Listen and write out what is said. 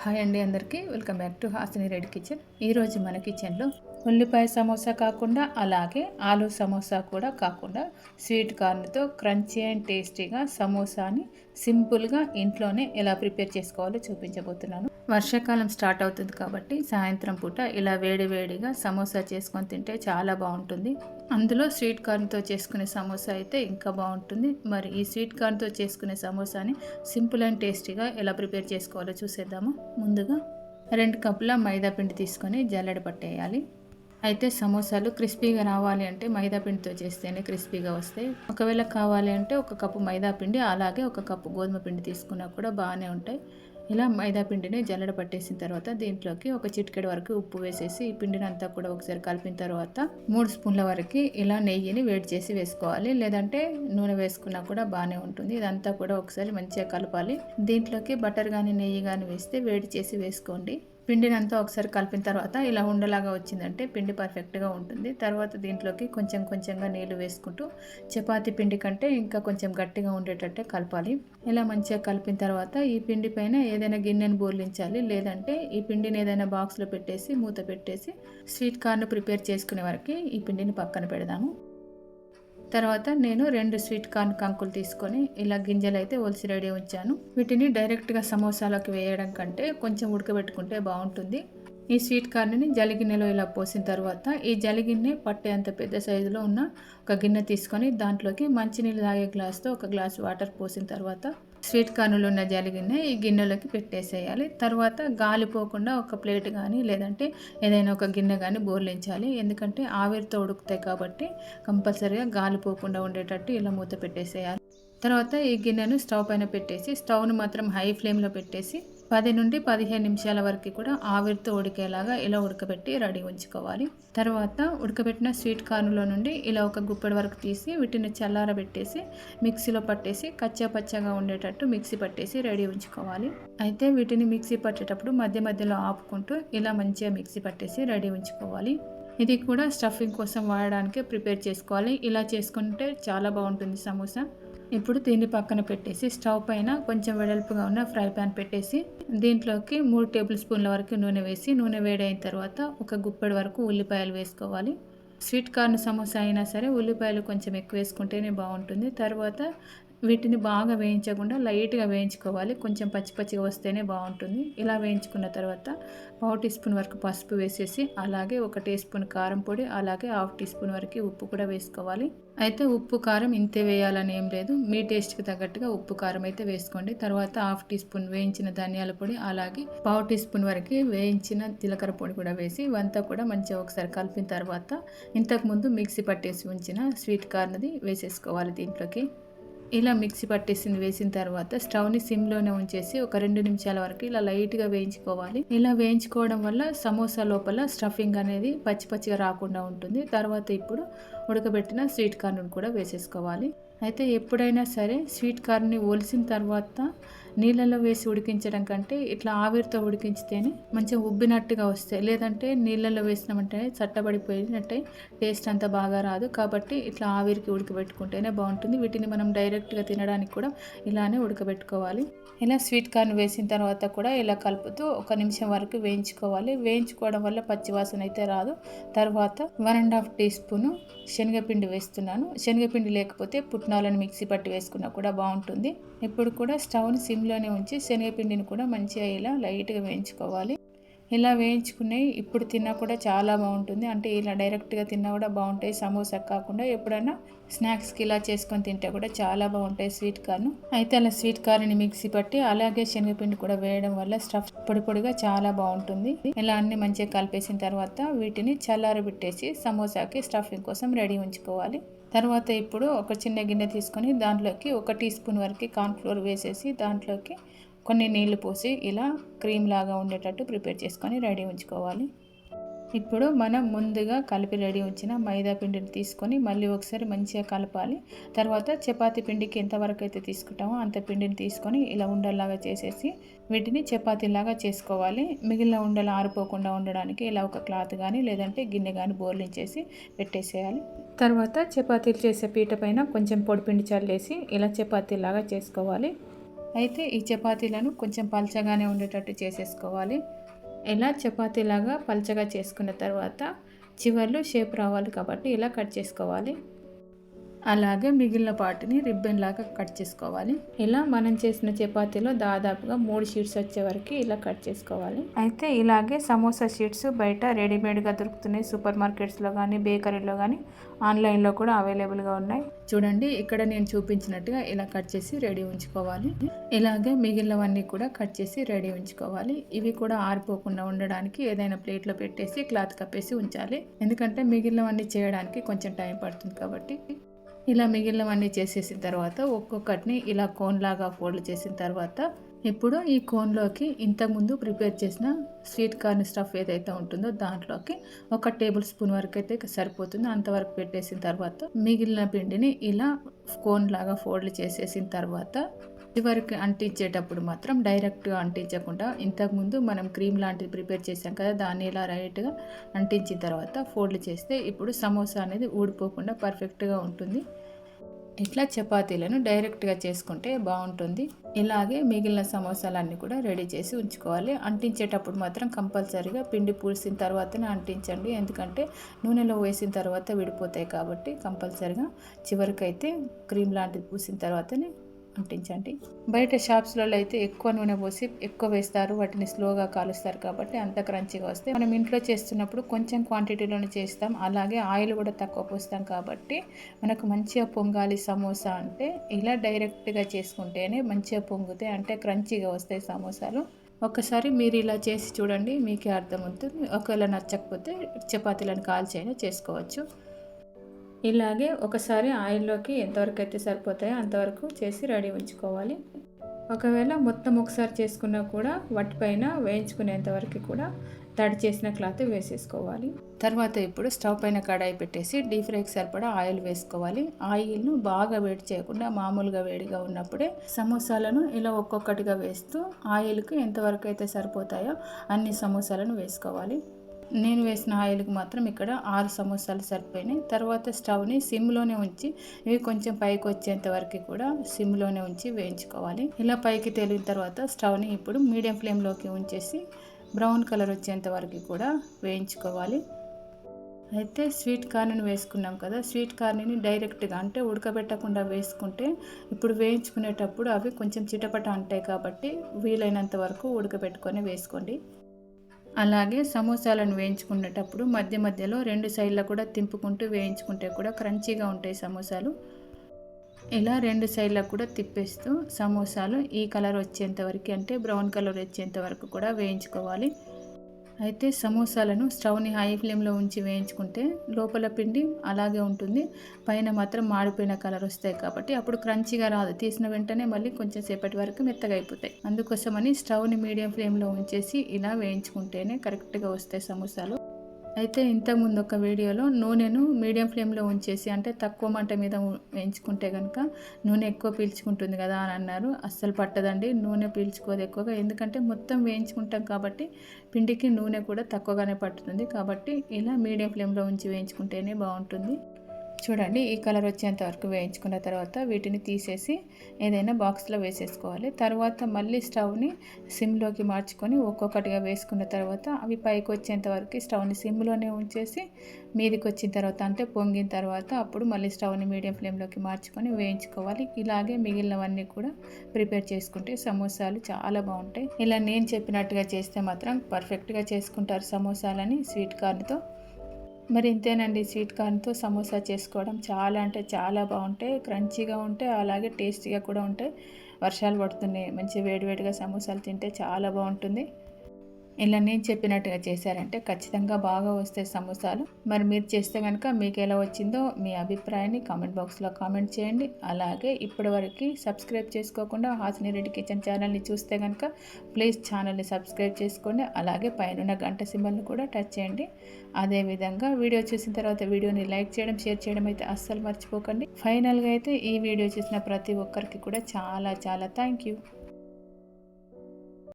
Hi అండి, అందరికీ welcome back to Hasini red kitchen. ఈరోజు మన కిచెన్లో ఉల్లిపాయ సమోసా కాకుండా అలాగే ఆలూ సమోసా కూడా కాకుండా స్వీట్ కార్న్తో క్రంచీ అండ్ టేస్టీగా సమోసాని సింపుల్గా ఇంట్లోనే ఎలా ప్రిపేర్ చేసుకోవాలో చూపించబోతున్నాను. వర్షాకాలం స్టార్ట్ అవుతుంది కాబట్టి సాయంత్రం పూట ఇలా వేడివేడిగా సమోసా చేసుకొని తింటే చాలా బాగుంటుంది. అందులో స్వీట్ కార్న్తో చేసుకునే సమోసా అయితే ఇంకా బాగుంటుంది. మరి ఈ స్వీట్ కార్న్తో చేసుకునే సమోసాని సింపుల్ అండ్ టేస్టీగా ఎలా ప్రిపేర్ చేసుకోవాలో చూసేద్దాము. ముందుగా 2 కప్పుల మైదా పిండి తీసుకొని జల్లెడ పట్టేయాలి. అయితే సమోసాలు క్రిస్పీగా రావాలి అంటే మైదా పిండితో చేస్తేనే క్రిస్పీగా వస్తాయి. ఒకవేళ కావాలి అంటే 1 కప్పు మైదా పిండి అలాగే 1 కప్పు గోధుమ పిండి తీసుకున్నా కూడా బాగానే ఉంటాయి. ఇలా మైదా పిండిని జల్లెడ పట్టేసిన తర్వాత దీంట్లోకి ఒక చిటికెడు వరకు ఉప్పు వేసేసి ఈ పిండిని అంతా కూడా ఒకసారి కలిపిన తర్వాత 3 స్పూన్ల వరకు ఇలా నెయ్యిని వేడి చేసి వేసుకోవాలి. లేదంటే నూనె వేసుకున్నా కూడా బాగానే ఉంటుంది. ఇదంతా కూడా ఒకసారి మంచిగా కలపాలి. దీంట్లోకి బటర్ కానీ నెయ్యి కానీ వేస్తే వేడి చేసి వేసుకోండి. పిండిని అంతా ఒకసారి కలిపిన తర్వాత ఇలా ఉండలాగా వచ్చిందంటే పిండి పర్ఫెక్ట్గా ఉంటుంది. తర్వాత దీంట్లోకి కొంచెం కొంచెంగా నీళ్ళు వేసుకుంటూ చపాతీ పిండి కంటే ఇంకా కొంచెం గట్టిగా ఉండేటట్టే కలపాలి. ఇలా మంచిగా కలిపిన తర్వాత ఈ పిండి పైన ఏదైనా గిన్నెను బోర్లించాలి. లేదంటే ఈ పిండిని ఏదైనా బాక్స్లో పెట్టేసి మూత పెట్టేసి స్వీట్ కార్న్ ప్రిపేర్ చేసుకునే వరకు ఈ పిండిని పక్కన పెడదాము. తర్వాత నేను 2 స్వీట్ కార్న్ కంకులు తీసుకొని ఇలా గింజలు అయితే ఒలిసి రెడీ ఉంచాను. వీటిని డైరెక్ట్గా సమోసాలోకి వేయడం కంటే కొంచెం ఉడకబెట్టుకుంటే బాగుంటుంది. ఈ స్వీట్ కార్న్ని జలిగిన్నెలో ఇలా పోసిన తర్వాత ఈ జలిగిన్నె పట్టేంత పెద్ద సైజులో ఉన్న ఒక గిన్నె తీసుకొని దాంట్లోకి మంచినీళ్ళు తాగే గ్లాస్తో 1 గ్లాస్ వాటర్ పోసిన తర్వాత స్వీట్ కార్న్లో ఉన్న జలిగిన్నె ఈ గిన్నెలోకి పెట్టేసేయాలి. తర్వాత గాలిపోకుండా ఒక ప్లేట్ కానీ లేదంటే ఏదైనా ఒక గిన్నె కానీ బోర్లించాలి. ఎందుకంటే ఆవిరితో ఉడుకుతాయి కాబట్టి కంపల్సరీగా గాలిపోకుండా ఉండేటట్టు ఇలా మూత పెట్టేసేయాలి. తర్వాత ఈ గిన్నెను స్టవ్ పైన పెట్టేసి స్టవ్ను మాత్రం హై ఫ్లేమ్లో పెట్టేసి 10 నుండి 15 నిమిషాల వరకు కూడా ఆవిరితో ఉడికేలాగా ఇలా ఉడకబెట్టి రెడీ ఉంచుకోవాలి. తర్వాత ఉడకబెట్టిన స్వీట్ కార్న్లో నుండి ఇలా ఒక గుప్పెడు వరకు తీసి వీటిని చల్లారబెట్టేసి మిక్సీలో పట్టేసి కచ్చా పచ్చగా ఉండేటట్టు మిక్సీ పట్టేసి రెడీ ఉంచుకోవాలి. అయితే వీటిని మిక్సీ పట్టేటప్పుడు మధ్య మధ్యలో ఆపుకుంటూ ఇలా మంచిగా మిక్సీ పట్టేసి రెడీ ఉంచుకోవాలి. ఇది కూడా స్టఫింగ్ కోసం వాడడానికి ప్రిపేర్ చేసుకోవాలి. ఇలా చేసుకుంటే చాలా బాగుంటుంది సమోసా. ఇప్పుడు దీన్ని పక్కన పెట్టేసి స్టవ్ పైన కొంచెం వెడల్పుగా ఉన్న ఫ్రై ప్యాన్ పెట్టేసి దీంట్లోకి 3 టేబుల్ స్పూన్ల వరకు నూనె వేసి నూనె వేడైన తర్వాత 1 గుప్పెడు వరకు ఉల్లిపాయలు వేసుకోవాలి. స్వీట్ కార్న్ సమోసా అయినా సరే ఉల్లిపాయలు కొంచెం ఎక్కువ వేసుకుంటేనే బాగుంటుంది. తర్వాత వీటిని బాగా వేయించకుండా లైట్గా వేయించుకోవాలి. కొంచెం పచ్చి పచ్చిగా వస్తేనే బాగుంటుంది. ఇలా వేయించుకున్న తర్వాత 1/2 టీ స్పూన్ వరకు పసుపు వేసేసి అలాగే 1 టీ స్పూన్ కారం పొడి అలాగే 1/2 టీ స్పూన్ వరకు ఉప్పు కూడా వేసుకోవాలి. అయితే ఉప్పు కారం ఇంతే వేయాలని ఏం లేదు, మీ టేస్ట్కి తగ్గట్టుగా ఉప్పు కారం అయితే వేసుకోండి. తర్వాత 1/2 టీ స్పూన్ వేయించిన ధనియాల పొడి అలాగే 1/2 టీ స్పూన్ వరకు వేయించిన జీలకర్ర పొడి కూడా వేసి ఇవంతా కూడా మంచిగా ఒకసారి కలిపిన తర్వాత ఇంతకుముందు మిక్సీ పట్టేసి ఉంచిన స్వీట్ కార్న్ది వేసేసుకోవాలి దీంట్లోకి. ఇలా మిక్సీ పట్టేసింది వేసిన తర్వాత స్టవ్ని సిమ్లోనే ఉంచేసి ఒక 2 నిమిషాల వరకు ఇలా లైట్గా వేయించుకోవాలి. ఇలా వేయించుకోవడం వల్ల సమోసా లోపల స్టఫింగ్ అనేది పచ్చి పచ్చిగా రాకుండా ఉంటుంది. తర్వాత ఇప్పుడు ఉడకబెట్టిన స్వీట్ కార్న్ కూడా వేసేసుకోవాలి. అయితే ఎప్పుడైనా సరే స్వీట్ కార్న్ని ఒలిసిన తర్వాత నీళ్ళలో వేసి ఉడికించడం కంటే ఇట్లా ఆవిరితో ఉడికించితేనే మంచిగా ఉబ్బినట్టుగా వస్తాయి. లేదంటే నీళ్ళలో వేసినామంటే చట్టబడిపోయినట్టే టేస్ట్ అంత బాగా రాదు. కాబట్టి ఇట్లా ఆవిరికి ఉడకబెట్టుకుంటేనే బాగుంటుంది. వీటిని మనం డైరెక్ట్గా తినడానికి కూడా ఇలానే ఉడకబెట్టుకోవాలి. ఇలా స్వీట్ కార్న్ వేసిన తర్వాత కూడా ఇలా కలుపుతూ 1 నిమిషం వరకు వేయించుకోవాలి. వేయించుకోవడం వల్ల పచ్చివాసన అయితే రాదు. తర్వాత 1.5 టీ స్పూను శనగపిండి వేస్తున్నాను. శనగపిండి లేకపోతే పుట్నాలను మిక్సీ పట్టి వేసుకున్నా కూడా బాగుంటుంది. ఇప్పుడు కూడా స్టవ్ని సిమ్లోనే ఉంచి శనగపిండిని కూడా మంచిగా ఇలా లైట్గా వేయించుకోవాలి. ఇలా వేయించుకునే ఇప్పుడు తిన్నా కూడా చాలా బాగుంటుంది. అంటే ఇలా డైరెక్ట్గా తిన్నా కూడా బాగుంటాయి. సమోసా కాకుండా ఎప్పుడైనా స్నాక్స్కి ఇలా చేసుకొని తింటే కూడా చాలా బాగుంటాయి స్వీట్ కార్న్. అయితే అలా స్వీట్ కార్న్ని మిక్సీ పట్టి అలాగే శనగపిండి కూడా వేయడం వల్ల స్టఫ్ పొడి పొడిగా చాలా బాగుంటుంది. ఇలా అన్ని మంచిగా కలిపేసిన తర్వాత వీటిని చల్లారబెట్టేసి సమోసాకి స్టఫింగ్ కోసం రెడీ ఉంచుకోవాలి. తర్వాత ఇప్పుడు ఒక చిన్న గిన్నె తీసుకొని దాంట్లోకి 1 టీ స్పూన్ వరకు కార్న్ఫ్లోర్ వేసేసి దాంట్లోకి కొన్ని నీళ్లు పోసి ఇలా క్రీమ్ లాగా ఉండేటట్టు ప్రిపేర్ చేసుకొని రెడీ ఉంచుకోవాలి. ఇప్పుడు మనం ముందుగా కలిపి రెడీ ఉంచిన మైదా పిండిని తీసుకొని మళ్ళీ ఒకసారి మంచిగా కలపాలి. తర్వాత చపాతీ పిండికి ఎంతవరకు అయితే తీసుకుంటామో అంత పిండిని తీసుకొని ఇలా ఉండల్లాగా చేసేసి వీటిని చపాతీలాగా చేసుకోవాలి. మిగిలిన ఉండలు ఆరిపోకుండా ఉండడానికి ఇలా ఒక క్లాత్ కానీ లేదంటే గిన్నె కానీ బోర్లించేసి పెట్టేసేయాలి. తర్వాత చపాతీలు చేసే పీట పైన కొంచెం పొడిపిండి చల్లేసి ఇలా చపాతీలాగా చేసుకోవాలి. అయితే ఈ చపాతీలను కొంచెం పల్చగానే ఉండేటట్టు చేసేసుకోవాలి. ఇలా చపాతీలాగా పల్చగా చేసుకున్న తర్వాత చివర్లో షేప్ రావాలి కాబట్టి ఇలా కట్ చేసుకోవాలి. అలాగే మిగిలిన పార్ట్ని రిబ్బన్ లాగా కట్ చేసుకోవాలి. ఇలా మనం చేసిన చపాతీలో దాదాపుగా 3 షీట్స్ వచ్చే వరకు ఇలా కట్ చేసుకోవాలి. అయితే ఇలాగే సమోసా షీట్స్ బయట రెడీమేడ్గా దొరుకుతున్నాయి. సూపర్ మార్కెట్స్లో కానీ బేకరీలో కానీ ఆన్లైన్లో కూడా అవైలబుల్గా ఉన్నాయి. చూడండి, ఇక్కడ నేను చూపించినట్టుగా ఇలా కట్ చేసి రెడీ ఉంచుకోవాలి. ఇలాగే మిగిలినవన్నీ కూడా కట్ చేసి రెడీ ఉంచుకోవాలి. ఇవి కూడా ఆరిపోకుండా ఉండడానికి ఏదైనా ప్లేట్లో పెట్టేసి క్లాత్ కప్పేసి ఉంచాలి. ఎందుకంటే మిగిలినవన్నీ చేయడానికి కొంచెం టైం పడుతుంది కాబట్టి. ఇలా మిగిలినవన్నీ చేసేసిన తర్వాత ఒక్కొక్కటిని ఇలా కోన్ లాగా ఫోల్డ్ చేసిన తర్వాత ఇప్పుడు ఈ కోన్లోకి ఇంతకుముందు ప్రిపేర్ చేసిన స్వీట్ కార్న్ స్టఫ్ ఏదైతే ఉంటుందో దాంట్లోకి 1 టేబుల్ స్పూన్ వరకు అయితే సరిపోతుంది. అంతవరకు పెట్టేసిన తర్వాత మిగిలిన పిండిని ఇలా కోన్ లాగా ఫోల్డ్ చేసేసిన తర్వాత చివరికి అంటించేటప్పుడు మాత్రం డైరెక్ట్గా అంటించకుండా ఇంతకుముందు మనం క్రీమ్ లాంటిది ప్రిపేర్ చేసాం కదా, దాన్ని ఇలా రైట్గా అంటించిన తర్వాత ఫోల్డ్ చేస్తే ఇప్పుడు సమోసా అనేది ఊడిపోకుండా పర్ఫెక్ట్గా ఉంటుంది. ఇట్లా చపాతీలను డైరెక్ట్గా చేసుకుంటే బాగుంటుంది. ఇలాగే మిగిలిన సమోసాలన్నీ కూడా రెడీ చేసి ఉంచుకోవాలి. అంటించేటప్పుడు మాత్రం కంపల్సరీగా పిండి పూసిన తర్వాతనే అంటించండి. ఎందుకంటే నూనెలో వేసిన తర్వాత విడిపోతాయి కాబట్టి కంపల్సరీగా చివరికైతే క్రీమ్ లాంటిది పూసిన తర్వాతనే అంటించండి. బయట షాప్స్లలో అయితే ఎక్కువ నూనె పోసి ఎక్కువ వేస్తారు, వాటిని స్లోగా కాలుస్తారు కాబట్టి అంత క్రంచిగా వస్తాయి. మనం ఇంట్లో చేస్తున్నప్పుడు కొంచెం క్వాంటిటీలోనే చేస్తాం, అలాగే ఆయిల్ కూడా తక్కువ పోస్తాం కాబట్టి మనకు మంచిగా పొంగాలి సమోసా అంటే ఇలా డైరెక్ట్గా చేసుకుంటేనే మంచిగా పొంగుతాయి, అంటే క్రంచిగా వస్తాయి సమోసాలు. ఒకసారి మీరు ఇలా చేసి చూడండి, మీకే అర్థమవుతుంది. ఒకవేళ నచ్చకపోతే చపాతీలను కాల్చైనా చేసుకోవచ్చు. ఇలాగే ఒకసారి ఆయిల్లోకి ఎంతవరకు అయితే సరిపోతాయో అంతవరకు చేసి రెడీ ఉంచుకోవాలి. ఒకవేళ మొత్తం ఒకసారి చేసుకున్నా కూడా వాటిపైన వేయించుకునేంతవరకు కూడా తడి చేసిన క్లాత్ వేసేసుకోవాలి. తర్వాత ఇప్పుడు స్టవ్ పైన కడాయి పెట్టేసి డీప్ ఫ్రైకి సరిపడా ఆయిల్ వేసుకోవాలి. ఆయిల్ను బాగా వేడి చేయకుండా మామూలుగా వేడిగా ఉన్నప్పుడే సమోసాలను ఇలా ఒక్కొక్కటిగా వేస్తూ ఆయిల్కి ఎంతవరకు అయితే సరిపోతాయో అన్ని సమోసాలను వేసుకోవాలి. నేను వేసిన ఆయిల్కి మాత్రం ఇక్కడ 6 సమోసాలు సరిపోయినాయి. తర్వాత స్టవ్ని సిమ్లోనే ఉంచి ఇవి కొంచెం పైకి వచ్చేంత వరకు కూడా సిమ్లోనే ఉంచి వేయించుకోవాలి. ఇలా పైకి తేలిన తర్వాత స్టవ్ని ఇప్పుడు మీడియం ఫ్లేమ్లోకి ఉంచేసి బ్రౌన్ కలర్ వచ్చేంత వరకు కూడా వేయించుకోవాలి. అయితే స్వీట్ కార్న్ని వేసుకున్నాం కదా, స్వీట్ కార్న్ని డైరెక్ట్గా అంటే ఉడకబెట్టకుండా వేసుకుంటే ఇప్పుడు వేయించుకునేటప్పుడు అవి కొంచెం చిటపట అంటాయి కాబట్టి వీలైనంత వరకు ఉడకబెట్టుకొని వేసుకోండి. అలాగే సమోసాలను వేయించుకునేటప్పుడు మధ్య మధ్యలో 2 సైడ్ల కూడా తింపుకుంటూ వేయించుకుంటే కూడా క్రంచీగా ఉంటాయి సమోసాలు. ఇలా 2 సైడ్లకు కూడా తిప్పేస్తూ సమోసాలు ఈ కలర్ వచ్చేంత వరకు అంటే బ్రౌన్ కలర్ వచ్చేంత వరకు కూడా వేయించుకోవాలి. అయితే సమోసాలను స్టవ్ని హై ఫ్లేమ్లో ఉంచి వేయించుకుంటే లోపల పిండి అలాగే ఉంటుంది, పైన మాత్రం మాడిపోయిన కలర్ వస్తాయి కాబట్టి అప్పుడు క్రంచిగా రాదు. తీసిన వెంటనే మళ్ళీ కొంచెం సేపటి వరకు మెత్తగా అయిపోతాయి. అందుకోసమని స్టవ్ని మీడియం ఫ్లేమ్లో ఉంచేసి ఇలా వేయించుకుంటేనే కరెక్ట్గా వస్తాయి సమోసాలు. అయితే ఇంతకుముందు ఒక వీడియోలో నూనెను మీడియం ఫ్లేమ్లో ఉంచేసి అంటే తక్కువ మంట మీద వేయించుకుంటే కనుక నూనె ఎక్కువ పీల్చుకుంటుంది కదా అని అన్నారు. అస్సలు పట్టదండి, నూనె పీల్చుకోదు ఎక్కువగా, ఎందుకంటే మొత్తం వేయించుకుంటాం కాబట్టి పిండికి నూనె కూడా తక్కువగానే పట్టుతుంది. కాబట్టి ఇలా మీడియం ఫ్లేమ్లో ఉంచి వేయించుకుంటేనే బాగుంటుంది. చూడండి, ఈ కలర్ వచ్చేంత వరకు వేయించుకున్న తర్వాత వీటిని తీసేసి ఏదైనా బాక్స్లో వేసేసుకోవాలి. తర్వాత మళ్ళీ స్టవ్ని సిమ్లోకి మార్చుకొని ఒక్కొక్కటిగా వేసుకున్న తర్వాత అవి పైకి వచ్చేంత వరకు స్టవ్ని సిమ్లోనే ఉంచేసి మీదికి వచ్చిన తర్వాత అంటే పొంగిన తర్వాత అప్పుడు మళ్ళీ స్టవ్ని మీడియం ఫ్లేమ్లోకి మార్చుకొని వేయించుకోవాలి. ఇలాగే మిగిలినవన్నీ కూడా ప్రిపేర్ చేసుకుంటే సమోసాలు చాలా బాగుంటాయి. ఇలా నేను చెప్పినట్టుగా చేస్తే మాత్రం పర్ఫెక్ట్గా చేసుకుంటారు సమోసాలని స్వీట్ కార్న్తో. మరి ఇంతేనండి, స్వీట్ కార్న్తో సమోసా చేసుకోవడం చాలా అంటే చాలా బాగుంటాయి, క్రంచీగా ఉంటాయి, అలాగే టేస్టీగా కూడా ఉంటాయి. వర్షాలు పడుతున్నాయి, మంచి వేడివేడిగా సమోసాలు తింటే చాలా బాగుంటుంది. ఇలా నేను చెప్పినట్టుగా చేశారంటే ఖచ్చితంగా బాగా వస్తాయి సమోసాలు. మరి మీరు చేస్తే కనుక మీకు ఎలా వచ్చిందో మీ అభిప్రాయాన్ని కామెంట్ బాక్స్లో కామెంట్ చేయండి. అలాగే ఇప్పటివరకు సబ్స్క్రైబ్ చేసుకోకుండా హాసిని రెడ్డి కిచెన్ ఛానల్ని చూస్తే కనుక ప్లీజ్ ఛానల్ని సబ్స్క్రైబ్ చేసుకోండి. అలాగే పైన గంట సింబల్ని కూడా టచ్ చేయండి. అదేవిధంగా వీడియో చూసిన తర్వాత వీడియోని లైక్ చేయడం, షేర్ చేయడం అయితే అస్సలు మర్చిపోకండి. ఫైనల్గా అయితే ఈ వీడియో చూసిన ప్రతి ఒక్కరికి కూడా చాలా చాలా థ్యాంక్ యూ.